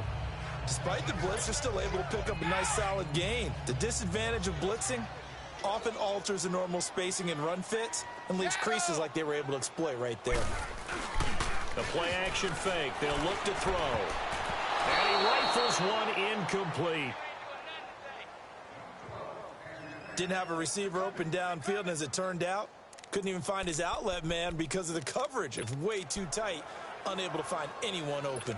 Despite the blitz, they're still able to pick up a nice solid gain. The disadvantage of blitzing often alters the normal spacing and run fits and leaves creases like they were able to exploit right there. The play action fake. They'll look to throw. And he rifles one incomplete. Didn't have a receiver open downfield, and as it turned out, couldn't even find his outlet man because of the coverage. It was way too tight, unable to find anyone open.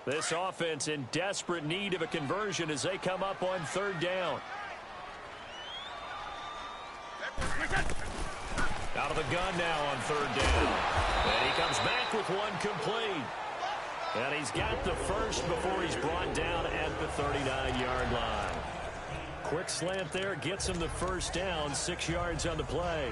This offense in desperate need of a conversion as they come up on third down. Out of the gun now on third down. And he comes back with one complete. And he's got the first before he's brought down at the 39-yard line. Quick slant there, gets him the first down, 6 yards on the play.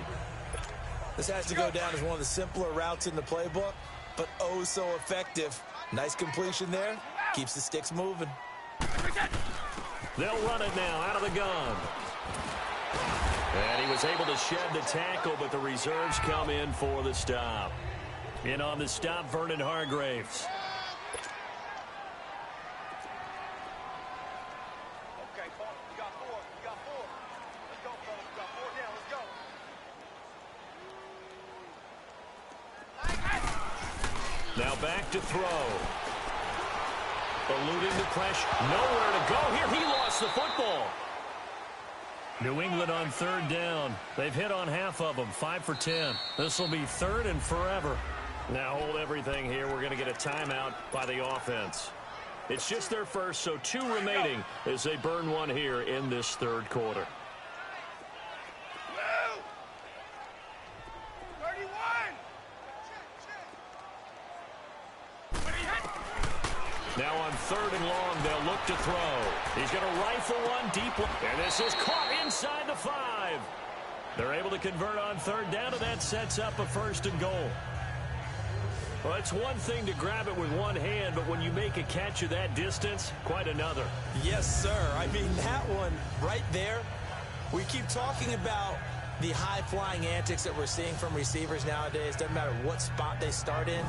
This has to go down as one of the simpler routes in the playbook, but oh so effective. Nice completion there, keeps the sticks moving. They'll run it now out of the gun. And he was able to shed the tackle, but the reserves come in for the stop. In on the stop, Vernon Hargraves. Now back to throw. Eluding the pressure. Nowhere to go here. He lost the football. New England on third down. They've hit on half of them. 5 for 10. This will be third and forever. Now hold everything here. We're going to get a timeout by the offense. It's just their first, so 2 remaining as they burn one here in this third quarter. Now on third and long, they'll look to throw. He's going to rifle one deep. And this is caught inside the 5. They're able to convert on third down, and that sets up a first and goal. Well, it's one thing to grab it with one hand, but when you make a catch of that distance, quite another. Yes, sir. I mean, that one right there, we keep talking about the high-flying antics that we're seeing from receivers nowadays. Doesn't matter what spot they start in.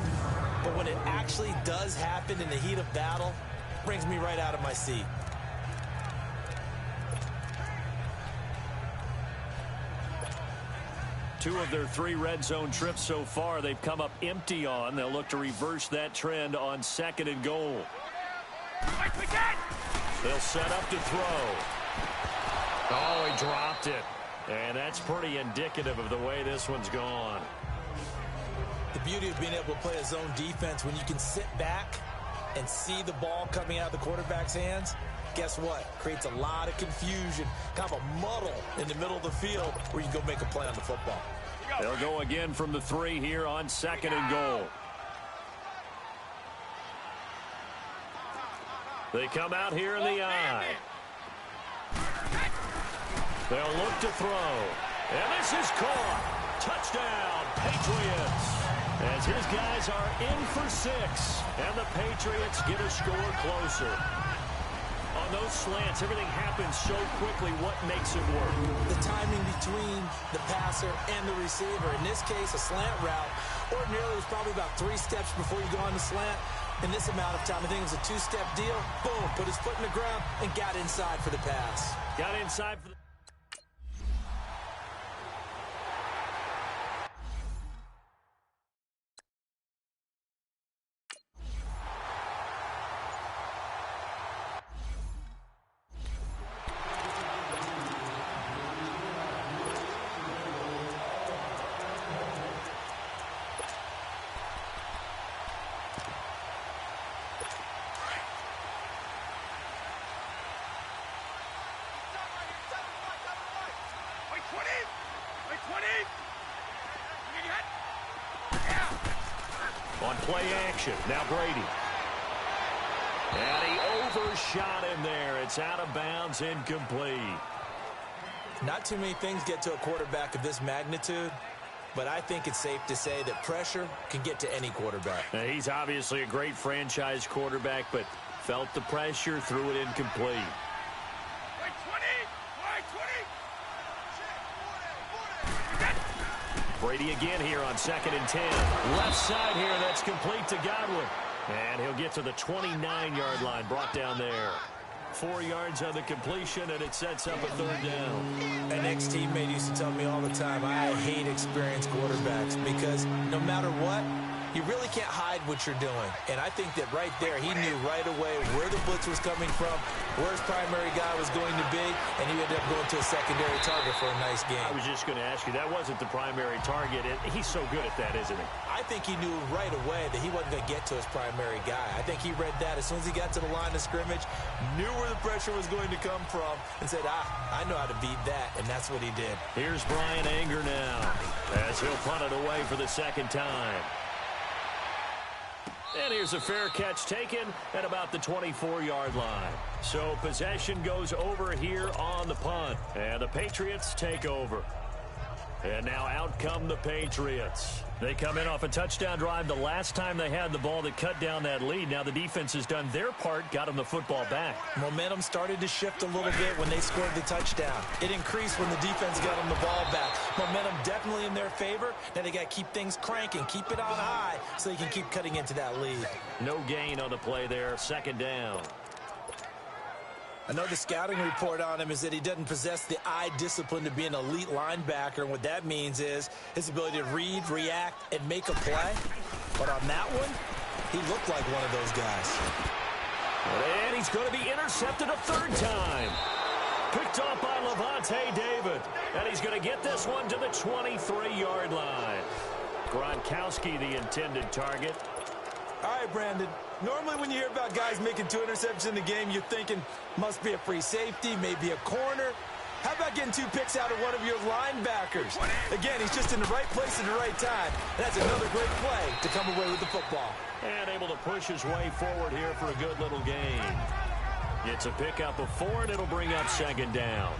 But when it actually does happen in the heat of battle, it brings me right out of my seat. Two of their 3 red zone trips so far, they've come up empty on. They'll look to reverse that trend on second and goal. They'll set up to throw. Oh, he dropped it. And that's pretty indicative of the way this one's gone. The beauty of being able to play a zone defense when you can sit back and see the ball coming out of the quarterback's hands, guess what? Creates a lot of confusion, kind of a muddle in the middle of the field where you can go make a play on the football. They'll go again from the 3 here on 2nd and goal. They come out here in the I. They'll look to throw. And this is caught. Touchdown, Patriots. As his guys are in for 6. And the Patriots get a score closer. On those slants, everything happens so quickly. What makes it work? The timing between the passer and the receiver. In this case, a slant route. Ordinarily, it's probably about 3 steps before you go on the slant. In this amount of time, I think it was a 2-step deal. Boom, put his foot in the ground and got inside for the pass. Got inside for the... On play action, now Brady. And he overshot him there. It's out of bounds, incomplete. Not too many things get to a quarterback of this magnitude, but I think it's safe to say that pressure can get to any quarterback. Now, he's obviously a great franchise quarterback, but felt the pressure, threw it incomplete. Brady again here on 2nd and 10. Left side here, that's complete to Godwin. And he'll get to the 29-yard line, brought down there. 4 yards on the completion, and it sets up a 3rd down. An ex-teammate used to tell me all the time, I hate experienced quarterbacks because no matter what, you really can't hide what you're doing. And I think that right there, he knew right away where the blitz was coming from, where his primary guy was going to be, and he ended up going to a secondary target for a nice game. I was just going to ask you, that wasn't the primary target. He's so good at that, isn't he? I think he knew right away that he wasn't going to get to his primary guy. I think he read that as soon as he got to the line of scrimmage, knew where the pressure was going to come from, and said, I know how to beat that, and that's what he did. Here's Brian Anger now, as he'll punt it away for the 2nd time. And here's a fair catch taken at about the 24-yard line. So possession goes over here on the punt. And the Patriots take over. And now out come the Patriots. They come in off a touchdown drive the last time they had the ball that cut down that lead. Now the defense has done their part, got them the football back. Momentum started to shift a little bit when they scored the touchdown. It increased when the defense got them the ball back. Momentum definitely in their favor. Now they got to keep things cranking, keep it on high so they can keep cutting into that lead. No gain on the play there, 2nd down. I know the scouting report on him is that he doesn't possess the eye discipline to be an elite linebacker. And what that means is his ability to read, react, and make a play. But on that one, he looked like one of those guys. And he's going to be intercepted a 3rd time. Picked off by Levante David. And he's going to get this one to the 23-yard line. Gronkowski, the intended target. All right, Brandon. Normally when you hear about guys making 2 interceptions in the game, you're thinking must be a free safety, maybe a corner. How about getting 2 picks out of one of your linebackers? Again, he's just in the right place at the right time. That's another great play to come away with the football. And able to push his way forward here for a good little gain. Gets a pickup of 4, and it'll bring up 2nd down.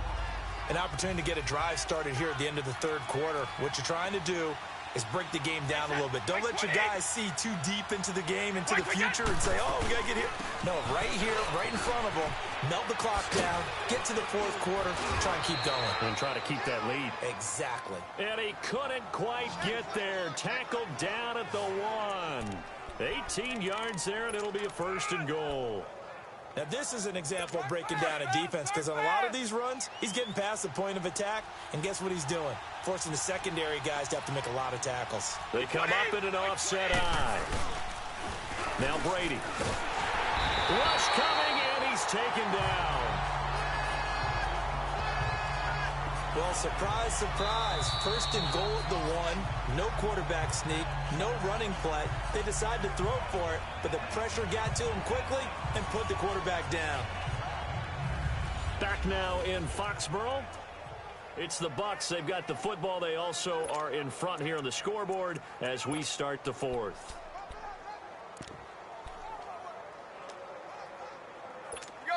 An opportunity to get a drive started here at the end of the 3rd quarter. What you're trying to do is break the game down a little bit. Don't let your guys see too deep into the game, into the future, and say, oh, we got to get here. No, right here, right in front of them, melt the clock down, get to the 4th quarter, try and keep going. And try to keep that lead. Exactly. And he couldn't quite get there. Tackled down at the 1. 18 yards there, and it'll be a 1st and goal. Now, this is an example of breaking down a defense because on a lot of these runs, he's getting past the point of attack, and guess what he's doing? Forcing the secondary guys to have to make a lot of tackles. They come up in an offset eye. Now Brady. Rush coming, and he's is taken down. Well, surprise, surprise. First and goal at the 1. No quarterback sneak. No running play. They decided to throw for it, but the pressure got to him quickly and put the quarterback down. Back now in Foxborough. It's the Bucs. They've got the football. They also are in front here on the scoreboard as we start the 4th.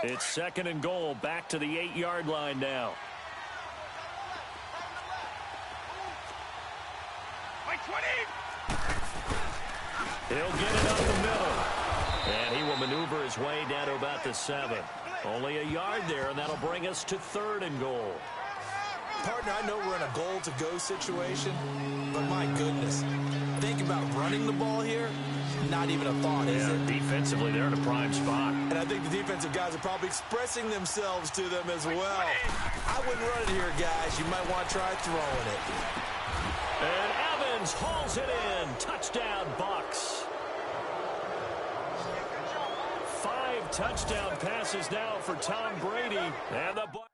It's second and goal. Back to the 8-yard line now. He'll get it up the middle. And he will maneuver his way down to about the 7. Only a yard there, and that'll bring us to 3rd and goal. Partner, I know we're in a goal-to-go situation, but my goodness. Think about running the ball here. Not even a thought, is it? Defensively, they're in a prime spot. And I think the defensive guys are probably expressing themselves to them as well. I wouldn't run it here, guys. You might want to try throwing it. And Evans hauls it in. Touchdown, Bucs. 5 touchdown passes now for Tom Brady. And the Bucs.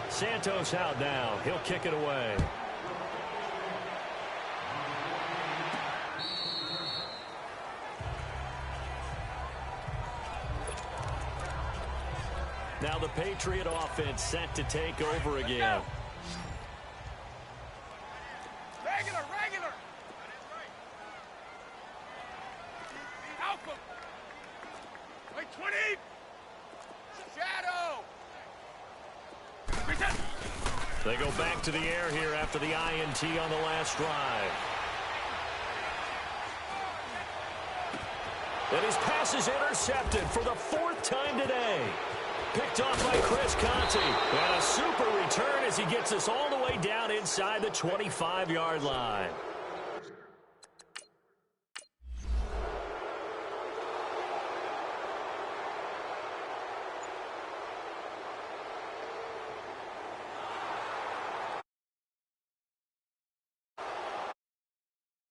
Santos out now. He'll kick it away. Now the Patriot offense set to take over again. Regular. Alpha. Wait, 20. Shadow. They go back to the air here after the INT on the last drive. And his pass is intercepted for the 4th time today. Picked off by Chris Conte. And a super return as he gets us all the way down inside the 25-yard line.